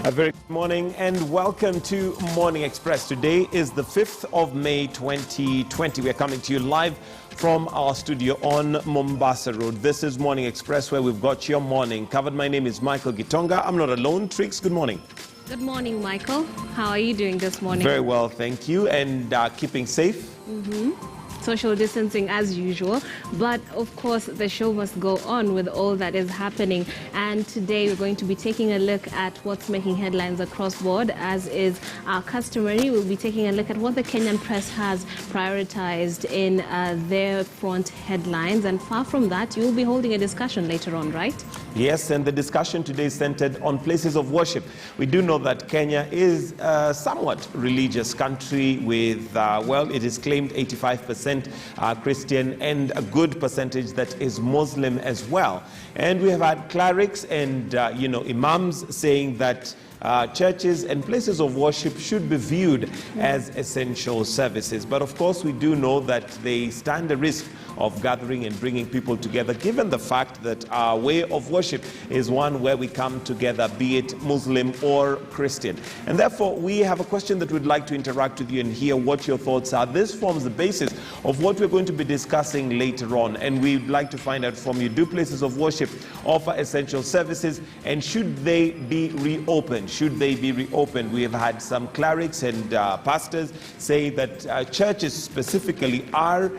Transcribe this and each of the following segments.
A very good morning and welcome to Morning Express. Today is the 5th of May 2020. We are coming to you live from our studio on Mombasa Road. This is Morning Express, where we've got your morning covered. My name is Michael Gitonga. I'm not alone. Trix, good morning. Good morning, Michael. How are you doing this morning? Very well, thank you. And keeping safe? Social distancing as usual, but of course the show must go on with all that is happening, and today we're going to be taking a look at what's making headlines across board. As is our customary, we'll be taking a look at what the Kenyan press has prioritized in their front headlines, and far from that, you'll be holding a discussion later on, right? Yes, and the discussion today is centered on places of worship. We do know that Kenya is a somewhat religious country with, well, it is claimed 85% Christian and a good percentage that is Muslim as well. And we have had clerics and, imams saying that churches and places of worship should be viewed as essential services. But of course, we do know that they stand a risk of gathering and bringing people together, given the fact that our way of worship is one where we come together, be it Muslim or Christian. And therefore, we have a question that we'd like to interact with you and hear what your thoughts are. This forms the basis of what we're going to be discussing later on. And we'd like to find out from you, do places of worship offer essential services, and should they be reopened? Should they be reopened? We have had some clerics and pastors say that churches specifically are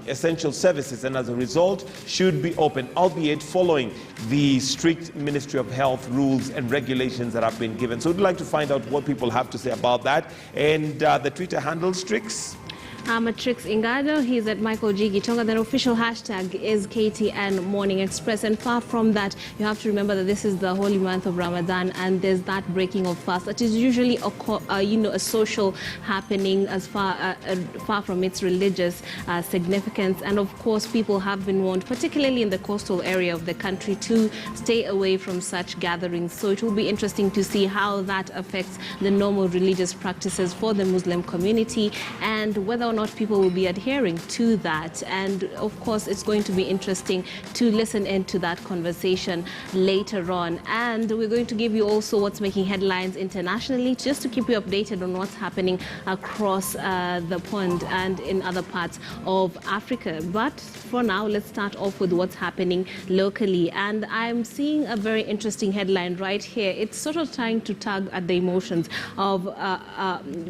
essential services, and as a result should be open, albeit following the strict Ministry of Health rules and regulations that have been given. So we'd like to find out what people have to say about that. And the Twitter handle, Trix? I'm at Trix Ingado. He's at Michael G. Gitonga. The official hashtag is KTN Morning Express. And far from that, you have to remember that this is the holy month of Ramadan, and there's that breaking of fast that is usually a social happening as far from its religious significance. And of course, people have been warned, particularly in the coastal area of the country, to stay away from such gatherings. So it will be interesting to see how that affects the normal religious practices for the Muslim community, and whether or not people will be adhering to that. And of course, it's going to be interesting to listen into that conversation later on. And we're going to give you also what's making headlines internationally, just to keep you updated on what's happening across the pond and in other parts of Africa. But for now, let's start off with what's happening locally. And I'm seeing a very interesting headline right here. It's sort of trying to tug at the emotions of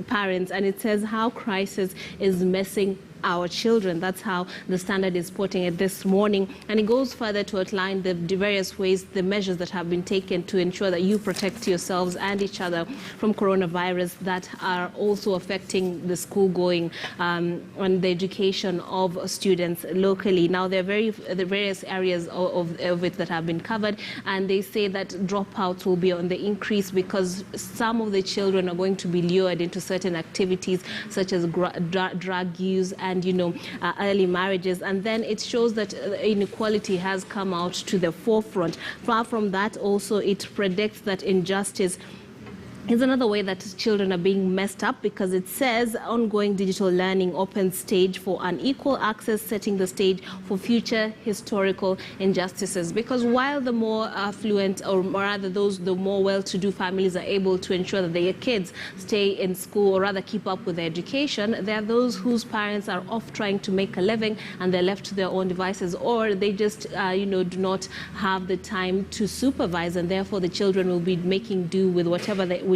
parents, and it says how crisis is messing our children. That's how the Standard is putting it this morning. And it goes further to outline the various ways, the measures that have been taken to ensure that you protect yourselves and each other from coronavirus that are also affecting the school going and the education of students locally. Now, there are the various areas of it that have been covered, and they say that dropouts will be on the increase because some of the children are going to be lured into certain activities such as drug use and early marriages, and then it shows that inequality has come out to the forefront. Far from that, also it predicts that injustice is another way that children are being messed up, because it says ongoing digital learning opens stage for unequal access, setting the stage for future historical injustices. Because while the more affluent, or rather the more well-to-do families are able to ensure that their kids stay in school, or rather keep up with their education, there are those whose parents are off trying to make a living and they're left to their own devices, or they just do not have the time to supervise, and therefore the children will be making do with whatever they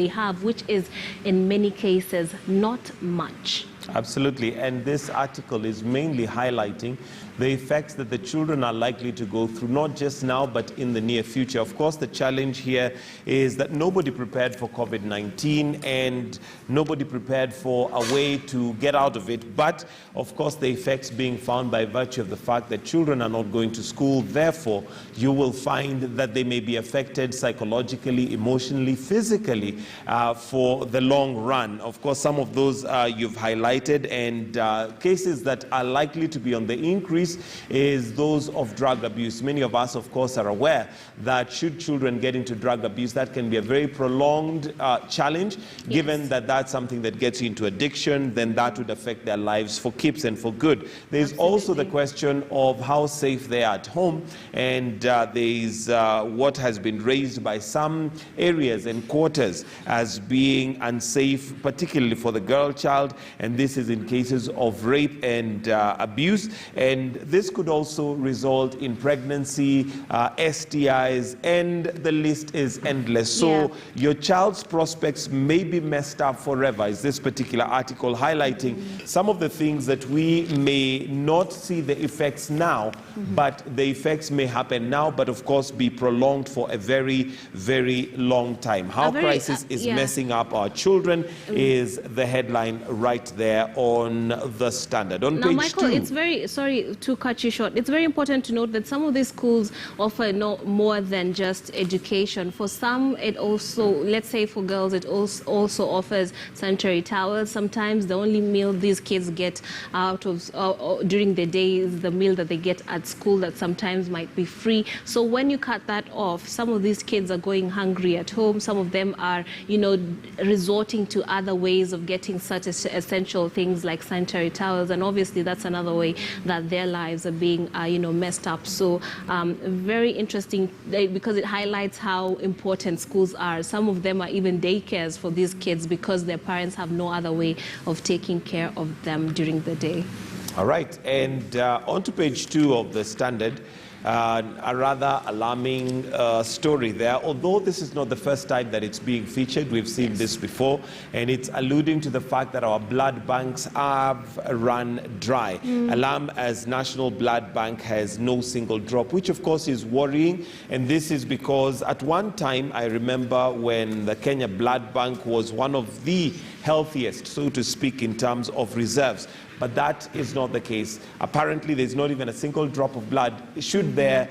have, which is in many cases not much. Absolutely, and this article is mainly highlighting the effects that the children are likely to go through, not just now, but in the near future. Of course, the challenge here is that nobody prepared for COVID-19 and nobody prepared for a way to get out of it. But, of course, the effects being found by virtue of the fact that children are not going to school. Therefore, you will find that they may be affected psychologically, emotionally, physically for the long run. Of course, some of those you've highlighted, and cases that are likely to be on the increase increase is those of drug abuse. Many of us, of course, are aware that should children get into drug abuse, that can be a very prolonged challenge, given that that's something that gets you into addiction, then that would affect their lives for keeps and for good. There's also the question of how safe they are at home, and there's what has been raised by some areas and quarters as being unsafe, particularly for the girl child, and this is in cases of rape and abuse, and this could also result in pregnancy, STIs, and the list is endless. So your child's prospects may be messed up forever, is this particular article highlighting some of the things that we may not see the effects now, but the effects may happen now, but of course be prolonged for a very, very long time. How crisis is messing up our children is the headline right there on the Standard. On page Michael, 2. it's very, sorry to cut you short, it's very important to note that some of these schools offer no more than just education. For some, it also, let's say for girls, it also offers sanitary towels. Sometimes the only meal these kids get out of during the day is the meal that they get at school that sometimes might be free. So when you cut that off, some of these kids are going hungry at home. Some of them are, resorting to other ways of getting such essential things like sanitary towels. And obviously that's another way that their lives are being, messed up. So very interesting because it highlights how important schools are. Some of them are even daycares for these kids because their parents have no other way of taking care of them during the day. All right, and on to page 2 of the Standard, a rather alarming story there. Although this is not the first time that it's being featured, we've seen this before, and it's alluding to the fact that our blood banks have run dry. Alarm as National Blood Bank has no single drop, which of course is worrying, and this is because at one time, I remember when the Kenya Blood Bank was one of the healthiest, so to speak, in terms of reserves. But that is not the case. Apparently, there's not even a single drop of blood. Should there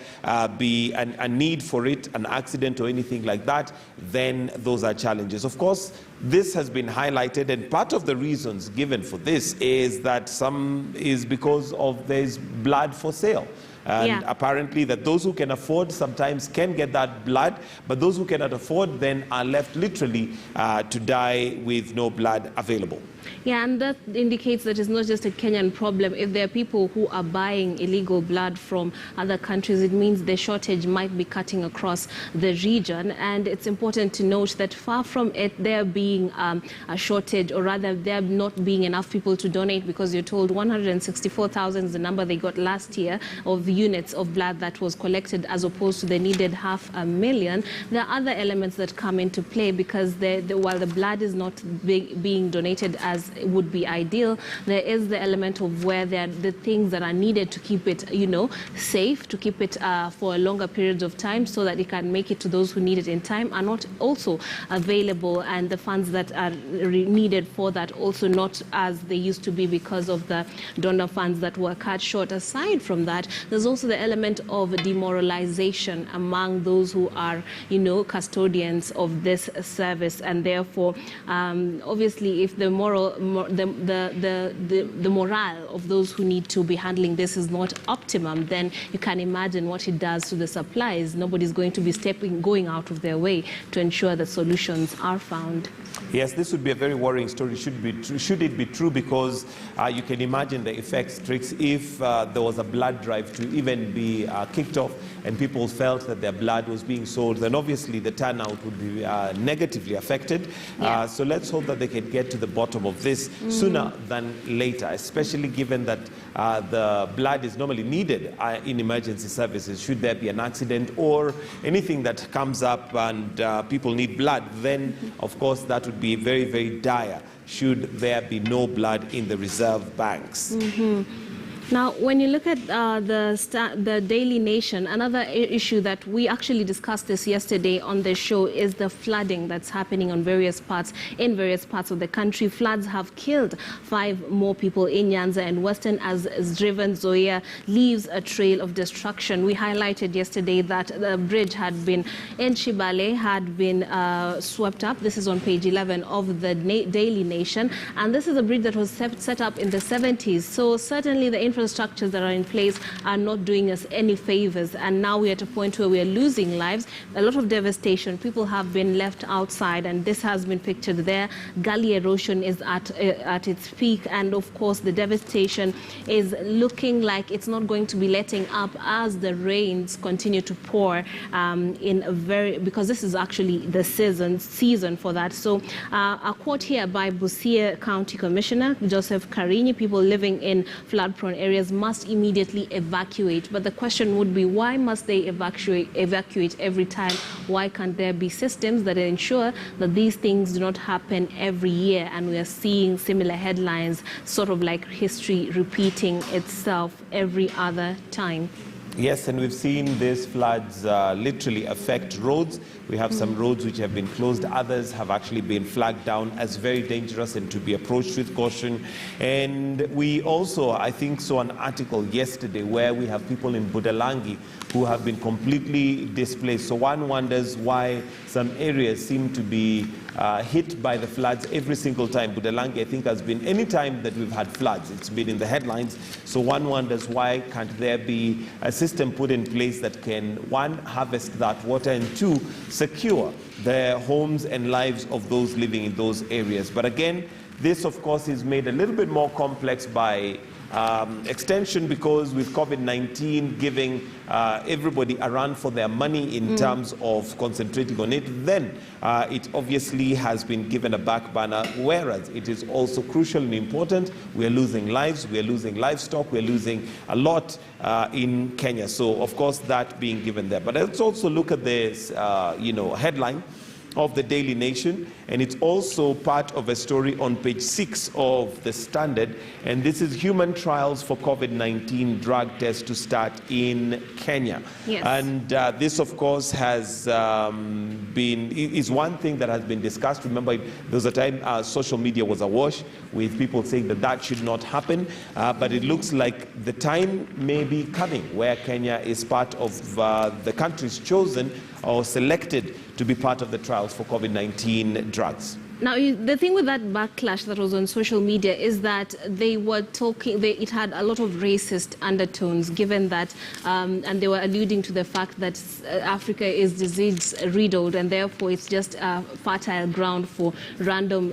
be a need for it, an accident or anything like that, then those are challenges. Of course, this has been highlighted, and part of the reasons given for this is that some is because of there's blood for sale. And apparently that those who can afford sometimes can get that blood, but those who cannot afford then are left literally to die with no blood available. Yeah, and that indicates that it's not just a Kenyan problem. If there are people who are buying illegal blood from other countries, it means the shortage might be cutting across the region. And it's important to note that far from it there being a shortage, or rather there not being enough people to donate, because you're told 164,000 is the number they got last year of units of blood that was collected, as opposed to the needed 500,000. There are other elements that come into play, because while the blood is not being donated as would be ideal, there is the element of where there are the things that are needed to keep it, safe, to keep it for a longer period of time, so that it can make it to those who need it in time, are not also available, and the funds that are needed for that also not as they used to be because of the donor funds that were cut short. Aside from that, there's also the element of demoralization among those who are, custodians of this service, and therefore, obviously, if the the morale of those who need to be handling this is not optimum, then you can imagine what it does to the supplies. Nobody's going to be going out of their way to ensure that solutions are found. Yes, this would be a very worrying story. Should it be true, because you can imagine the effects, Trix, if there was a blood drive to even be kicked off and people felt that their blood was being sold, then obviously the turnout would be negatively affected. So let's hope that they can get to the bottom of this sooner than later, especially given that the blood is normally needed in emergency services. Should there be an accident or anything that comes up and people need blood, then of course that would be very, very dire should there be no blood in the reserve banks. Now, when you look at the Daily Nation, another issue that we actually discussed this yesterday on the show is the flooding that's happening in various parts of the country. Floods have killed 5 more people in Nyanza and Western, as driven Zoya leaves a trail of destruction. We highlighted yesterday that the bridge had been in Shibale, had been swept up. This is on page 11 of the Daily Nation, and this is a bridge that was set up in the 70s. So certainly the infrastructures that are in place are not doing us any favors. And now we're at a point where we are losing lives. A lot of devastation. People have been left outside, and this has been pictured there. Gully erosion is at its peak, and of course the devastation is looking like it's not going to be letting up as the rains continue to pour because this is actually the season for that. So a quote here by Busia County Commissioner Joseph Karini: people living in flood-prone areas must immediately evacuate. But the question would be, why must they evacuate every time? Why can't there be systems that ensure that these things do not happen every year? And we are seeing similar headlines, sort of like history repeating itself every other time. Yes, and we've seen these floods literally affect roads. We have some roads which have been closed. Others have actually been flagged down as very dangerous and to be approached with caution. And we also, I think, saw an article yesterday where we have people in Budalangi who have been completely displaced. So one wonders why some areas seem to be hit by the floods every single time. Budalangi, I think, has been, any time that we've had floods, it's been in the headlines. So one wonders, why can't there be a system put in place that can, one, harvest that water, and two, secure the homes and lives of those living in those areas. But again, this, of course, is made a little bit more complex by extension, because with Covid-19 giving everybody a run for their money in terms of concentrating on it, then it obviously has been given a back burner, whereas it is also crucial and important. We are losing lives, we are losing livestock, we are losing a lot in Kenya. So, of course, that being given there. But let's also look at this, headline of the Daily Nation, and it's also part of a story on page 6 of the Standard, and this is human trials for COVID-19 drug tests to start in Kenya. Yes. And this, of course, has is one thing that has been discussed. Remember, there was a time social media was awash with people saying that that should not happen, but it looks like the time may be coming where Kenya is part of the countries chosen or selected to be part of the trials for COVID-19 drugs. Now, the thing with that backlash that was on social media is that they were talking, it had a lot of racist undertones, given that, and they were alluding to the fact that Africa is disease-riddled, and therefore it's just a fertile ground for random,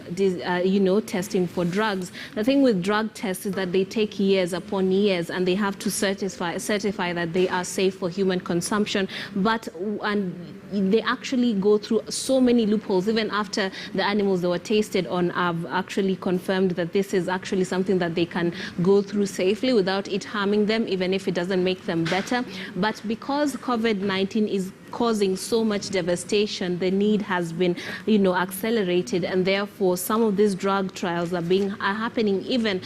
testing for drugs. The thing with drug tests is that they take years upon years, and they have to certify that they are safe for human consumption. And they actually go through so many loopholes. Even after the animals they were tasted on have actually confirmed that this is actually something that they can go through safely without it harming them, even if it doesn't make them better. But because COVID-19 is causing so much devastation, the need has been, accelerated, and therefore some of these drug trials are happening even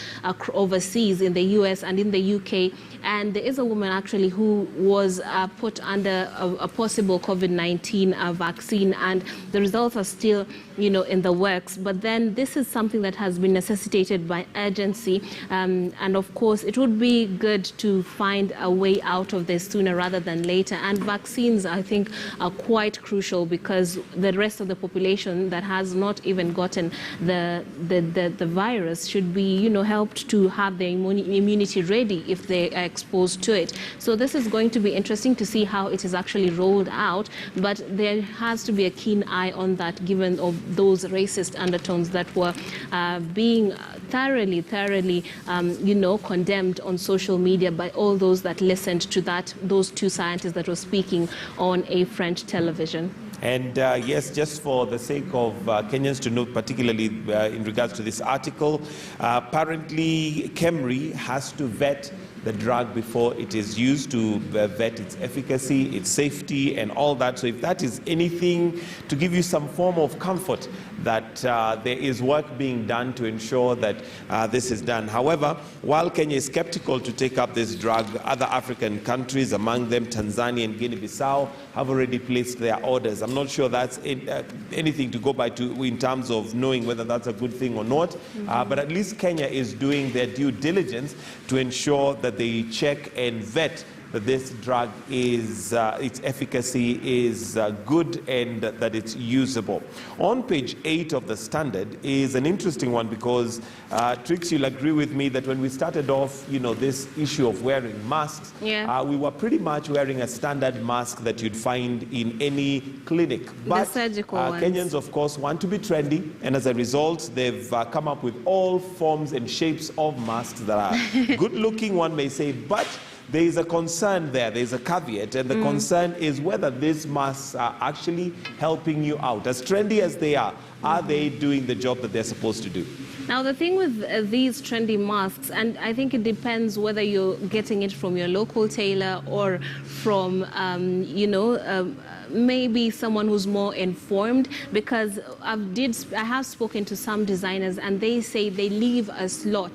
overseas in the US and in the UK. And there is a woman actually who was put under a possible COVID-19 vaccine, and the results are still, in the works. But then this is something that has been necessitated by urgency, and of course it would be good to find a way out of this sooner rather than later. And vaccines, I think, are quite crucial, because the rest of the population that has not even gotten the virus should be, helped to have their immunity ready if they are exposed to it. So this is going to be interesting to see how it is actually rolled out, but there has to be a keen eye on that, given of those racist undertones that were being thoroughly, condemned on social media by all those that listened to those two scientists that were speaking on a French television. And yes, just for the sake of Kenyans to note, particularly in regards to this article, apparently KEMRI has to vet the drug before it is used, to vet its efficacy, its safety, and all that. So if that is anything to give you some form of comfort that there is work being done to ensure that this is done. However, while Kenya is skeptical to take up this drug, other African countries, among them Tanzania and Guinea-Bissau, have already placed their orders. I'm not sure that's anything to go by in terms of knowing whether that's a good thing or not, but at least Kenya is doing their due diligence to ensure that they check and vet that this drug is, its efficacy is good and that it's usable. On page 8 of the Standard is an interesting one because, Trix, you'll agree with me that when we started off, this issue of wearing masks, we were pretty much wearing a standard mask that you'd find in any clinic. But the surgical ones. Kenyans, of course, want to be trendy, and as a result, they've come up with all forms and shapes of masks that are good-looking, one may say, but there is a concern there, there's a caveat, and the concern is whether these masks are actually helping you out. As trendy as they are they doing the job that they're supposed to do? Now, the thing with these trendy masks, and I think it depends whether you're getting it from your local tailor or from, maybe someone who's more informed, because I have spoken to some designers and they say they leave a slot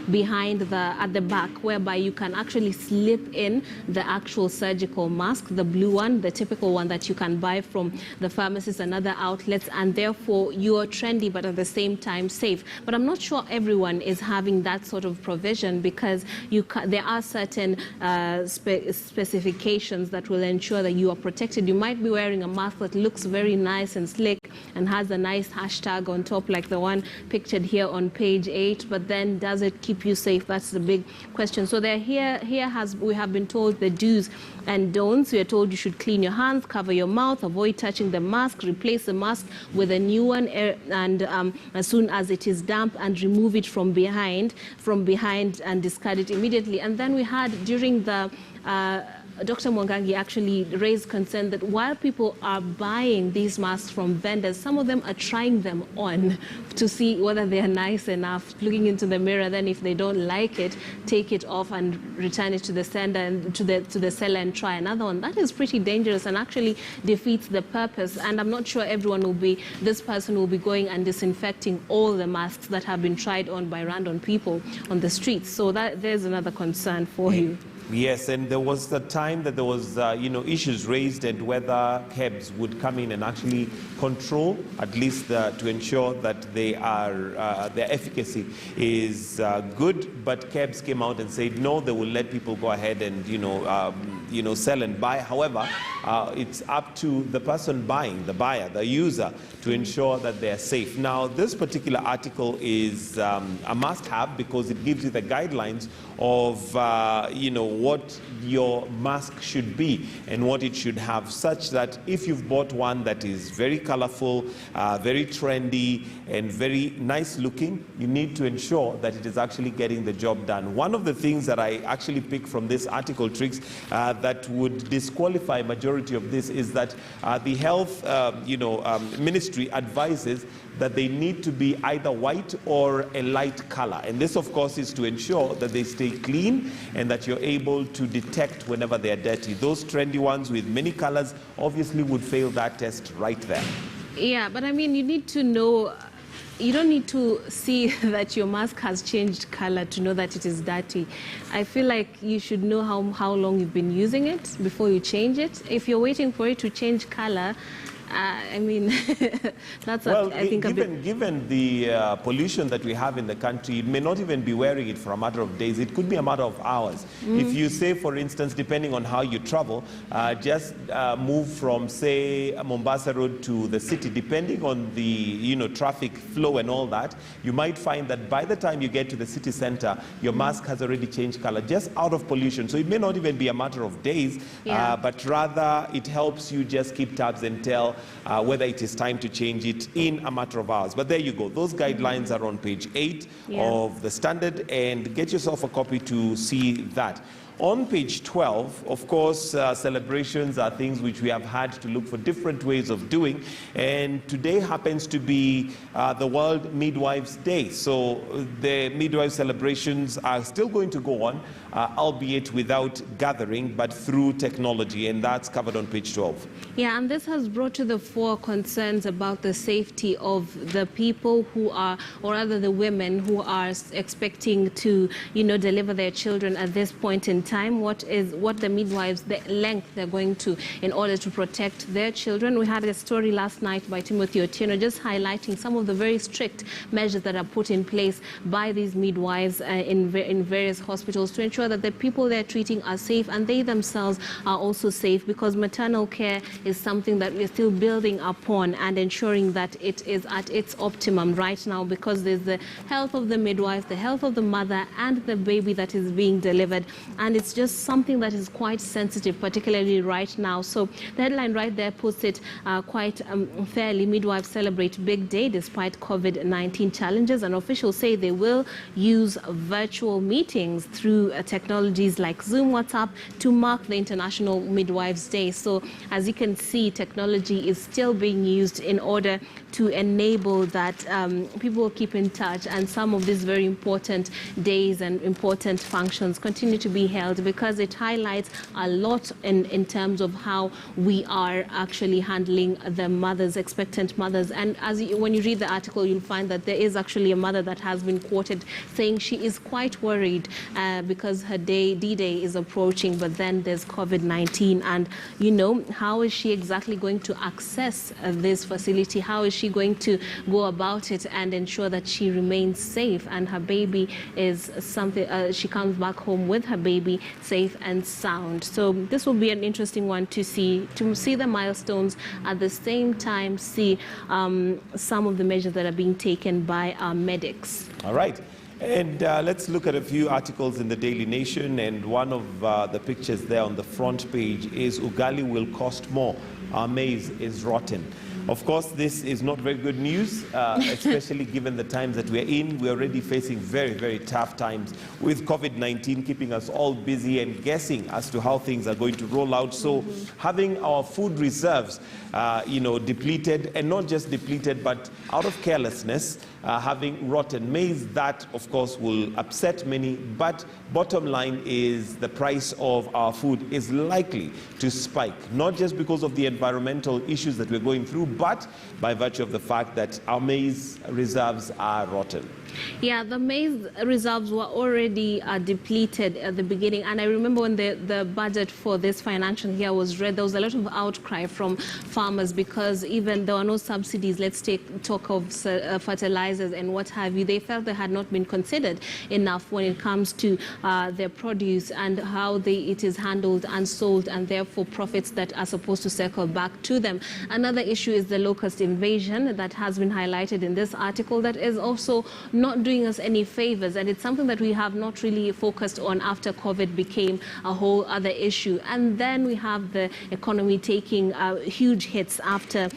behind at the back whereby you can actually slip in the actual surgical mask, the blue one, the typical one that you can buy from the pharmacies and other outlets, and therefore you are trendy but at the same time safe. But I'm not sure everyone is having that sort of provision, because there are certain specifications that will ensure that you are protected. You might be wearing a mask that looks very nice and slick and has a nice hashtag on top like the one pictured here on page 8, but then does it keep you safe? That's the big question. So we have been told the do's and don'ts. We are told you should clean your hands, cover your mouth, avoid touching the mask, replace the mask with a new one, and as soon as it is damp, and remove it from behind and discard it immediately. And then we had during the Dr. Mwangangi actually raised concern that while people are buying these masks from vendors, some of them are trying them on to see whether they are nice enough, looking into the mirror. Then if they don't like it, take it off and return it to the sender and to the seller and try another one. That is pretty dangerous and actually defeats the purpose. And I'm not sure this person will be going and disinfecting all the masks that have been tried on by random people on the streets. So there's another concern for you. Yes, and there was the time that there was, issues raised and whether KEBS would come in and actually control, at least to ensure that their efficacy is good. But KEBS came out and said no, they will let people go ahead and sell and buy. However, it's up to the person buying, the buyer, the user, to ensure that they are safe. Now, this particular article is a must-have because it gives you the guidelines of what your mask should be and what it should have, such that if you've bought one that is very colorful, very trendy and very nice looking, you need to ensure that it is actually getting the job done. One of the things that I actually picked from this article, Trix, that would disqualify majority of this is that the health ministry advises that they need to be either white or a light color. And this, of course, is to ensure that they stay clean and that you're able to detect whenever they're dirty. Those trendy ones with many colors obviously would fail that test right there. Yeah, but I mean, you need to know, you don't need to see that your mask has changed color to know that it is dirty. I feel like you should know how long you've been using it before you change it. If you're waiting for it to change color, I mean, that's well, I think given the pollution that we have in the country, you may not even be wearing it for a matter of days. It could be a matter of hours. If you say, for instance, depending on how you travel, just move from, say, Mombasa Road to the city, depending on the traffic flow and all that, you might find that by the time you get to the city center, your mask has already changed color, just out of pollution. So it may not even be a matter of days, but rather it helps you just keep tabs and tell whether it is time to change it in a matter of hours. But there you go. Those guidelines are on page 8 of the Standard, and get yourself a copy to see that. On page 12, of course, celebrations are things which we have had to look for different ways of doing, and today happens to be the World Midwives Day. So the midwife celebrations are still going to go on, albeit without gathering, but through technology, and that's covered on page 12. Yeah, and this has brought to the fore concerns about the safety of the people who are, or rather the women who are expecting to, deliver their children at this point in time, what the midwives, the length they're going to in order to protect their children. We had a story last night by Timothy Otieno just highlighting some of the very strict measures that are put in place by these midwives in various hospitals to ensure that the people they're treating are safe and they themselves are also safe, because maternal care is something that we're still building upon and ensuring that it is at its optimum right now, because there's the health of the midwife, the health of the mother and the baby that is being delivered, and it's just something that is quite sensitive, particularly right now. So the headline right there puts it quite fairly. Midwives celebrate big day despite COVID-19 challenges, and officials say they will use virtual meetings through technologies like Zoom, WhatsApp to mark the International Midwives Day. So as you can see, technology is still being used in order to enable that people keep in touch, and some of these very important days and important functions continue to be held, because it highlights a lot in terms of how we are actually handling the mothers, expectant mothers. And when you read the article, you'll find that there is actually a mother that has been quoted saying she is quite worried because her D-Day is approaching, but then there's COVID-19, and you know, how is she exactly going to access this facility? How is she going to go about it and ensure that she remains safe and her baby is something, she comes back home with her baby safe and sound? So this will be an interesting one to see the milestones, at the same time see some of the measures that are being taken by our medics. All right. And let's look at a few articles in the Daily Nation, and one of the pictures there on the front page is Ugali will cost more. Our maize is rotten. Of course, this is not very good news, especially given the times that we're in. We're already facing very, very tough times with COVID-19 keeping us all busy and guessing as to how things are going to roll out. So having our food reserves, depleted, and not just depleted, but out of carelessness, having rotten maize, that of course will upset many. But bottom line is the price of our food is likely to spike, not just because of the environmental issues that we're going through, but by virtue of the fact that our maize reserves are rotten. Yeah, the maize reserves were already depleted at the beginning, and I remember when the budget for this financial year was read, there was a lot of outcry from farmers because even there were no subsidies. Let's talk of fertilizers and what have you. They felt they had not been considered enough when it comes to their produce and how it is handled and sold, and therefore profits that are supposed to circle back to them. Another issue is the locust invasion that has been highlighted in this article, that is also not doing us any favors, and it's something that we have not really focused on after COVID became a whole other issue. And then we have the economy taking huge hits after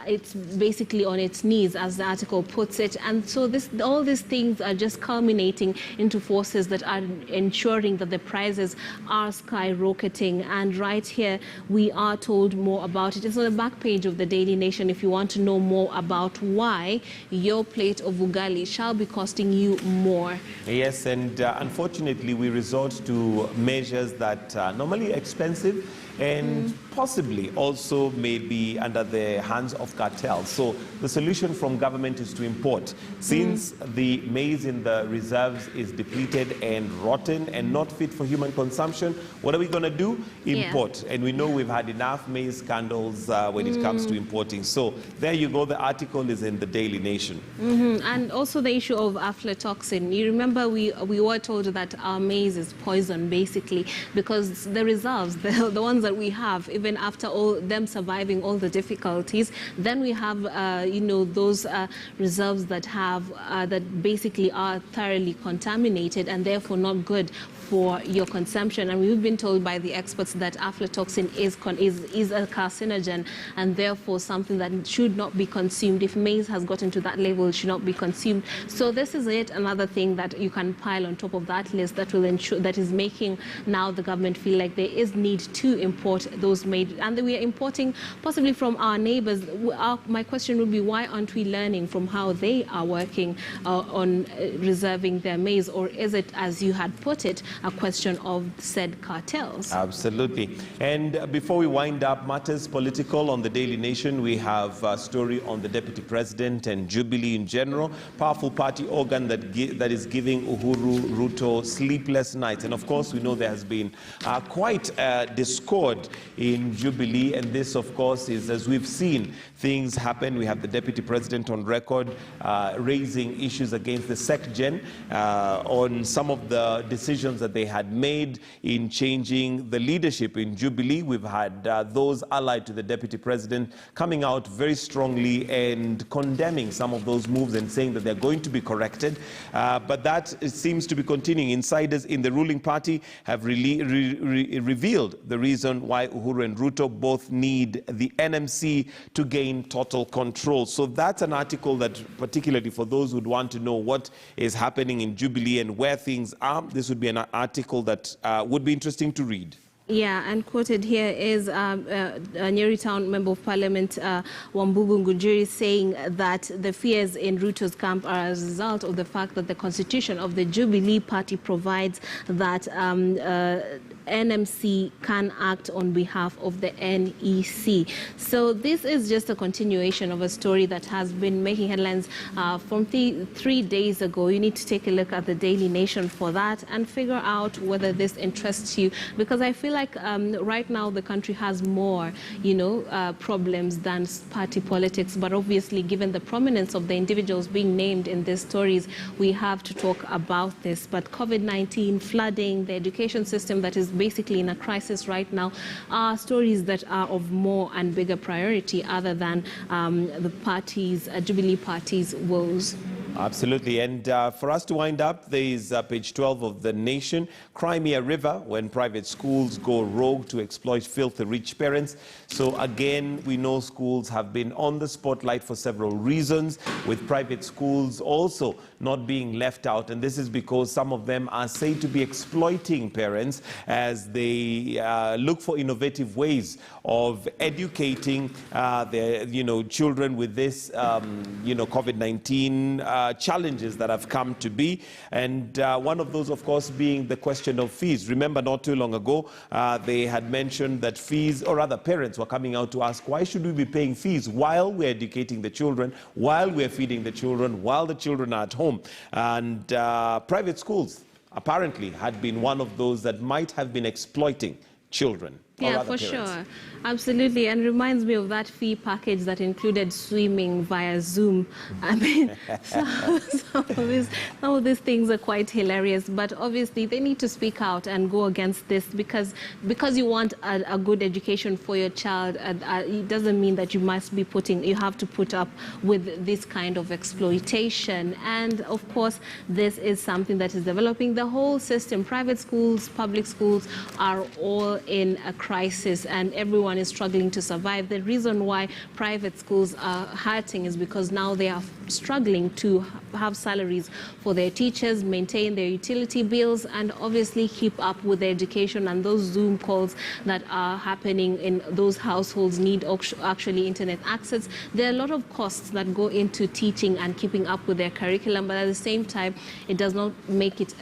it's basically on its knees, as the article puts it. And so all these things are just culminating into forces that are ensuring that the prices are skyrocketing. And right here we are told more about it. It's on the back page of the Daily Nation if you want to know more about why your plate of ugali shall be costing you more. Yes, and unfortunately we resort to measures that are normally expensive and possibly also may be under the hands of cartels. So the solution from government is to import. Since the maize in the reserves is depleted and rotten and not fit for human consumption, what are we going to do? Import. Yeah. And we know we've had enough maize scandals when it comes to importing. So there you go. The article is in the Daily Nation. And also the issue of aflatoxin. You remember we were told that our maize is poison, basically, because the reserves, the ones that we have, even after all them surviving all the difficulties, then we have those reserves that have that basically are thoroughly contaminated and therefore not good for your consumption. And we've been told by the experts that aflatoxin is a carcinogen and therefore something that should not be consumed. If maize has gotten to that level, it should not be consumed. So this is yet another thing that you can pile on top of that list that will ensure, that is making now the government feel like there is need to import those made, and we are importing possibly from our neighbors. My question would be, why aren't we learning from how they are working on reserving their maize? Or is it, as you had put it, a question of said cartels. Absolutely. And before we wind up matters political on the Daily Nation, we have a story on the Deputy President and Jubilee in general, powerful party organ that is giving Uhuru Ruto sleepless nights. And of course, we know there has been quite discord in Jubilee, and this, of course, is, as we've seen things happen. We have the Deputy President on record raising issues against the SecGen on some of the decisions that they had made in changing the leadership in Jubilee. We've had those allied to the Deputy President coming out very strongly and condemning some of those moves and saying that they're going to be corrected. But that seems to be continuing. Insiders in the ruling party have revealed the reason why Uhuru and Ruto both need the NMC to gain total control. So that's an article that, particularly for those who'd want to know what is happening in Jubilee and where things are, this would be an article that would be interesting to read. Yeah, and quoted here is Nyeri Town Member of Parliament Wambugu Ngunjiri saying that the fears in Ruto's camp are as a result of the fact that the constitution of the Jubilee Party provides that NMC can act on behalf of the NEC. So this is just a continuation of a story that has been making headlines from 3 days ago. You need to take a look at the Daily Nation for that and figure out whether this interests you, because I feel like right now the country has more, problems than party politics. But obviously, given the prominence of the individuals being named in these stories, we have to talk about this. But COVID-19, flooding, the education system that is basically in a crisis right now are stories that are of more and bigger priority other than the party's, Jubilee Party's woes. Absolutely. And for us to wind up, there is page 12 of The Nation. Crimea River, when private schools go rogue to exploit filthy rich parents. So again, we know schools have been on the spotlight for several reasons, with private schools also not being left out. And this is because some of them are said to be exploiting parents as they look for innovative ways of educating their children with this COVID-19 challenges that have come to be. And one of those, of course, being the question of fees. Remember, not too long ago, they had mentioned that fees, or rather parents were coming out to ask, why should we be paying fees while we're educating the children, while we're feeding the children, while the children are at home? And private schools apparently had been one of those that might have been exploiting children. Yeah, for sure. Absolutely. And reminds me of that fee package that included swimming via Zoom. I mean, some of these things are quite hilarious. But obviously, they need to speak out and go against this because you want a good education for your child. It doesn't mean that you have to put up with this kind of exploitation. And of course, this is something that is developing the whole system. Private schools, public schools are all in a crisis, and everyone is struggling to survive. The reason why private schools are hurting is because now they are struggling to have salaries for their teachers, maintain their utility bills, and obviously keep up with their education. And those Zoom calls that are happening in those households need actually internet access. There are a lot of costs that go into teaching and keeping up with their curriculum, but at the same time, it does not make it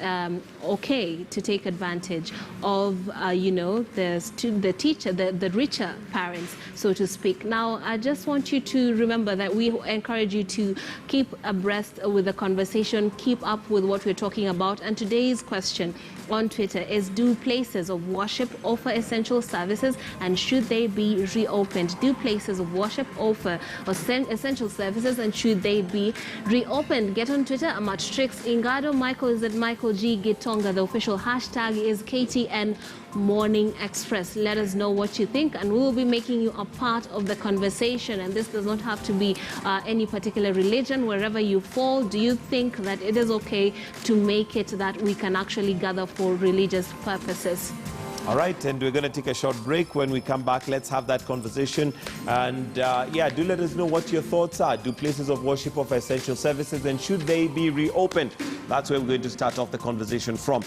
okay to take advantage of the teacher, the richer parents, so to speak. Now, I just want you to remember that we encourage you to keep abreast with the conversation, keep up with what we're talking about. And today's question on Twitter is, do places of worship offer essential services, and should they be reopened? Do places of worship offer essential services, and should they be reopened? Get on Twitter. I'm at Trix Ingado. Michael is at Michael G. Gitonga. The official hashtag is KTN Morning Express. Let us know what you think, and we will be making you a part of the conversation. And this does not have to be any particular religion. Wherever you fall, do you think that it is okay to make it that we can actually gather for religious purposes? All right, and we're going to take a short break. When we come back, let's have that conversation. And do let us know what your thoughts are. Do places of worship offer essential services, and should they be reopened? That's where we're going to start off the conversation from.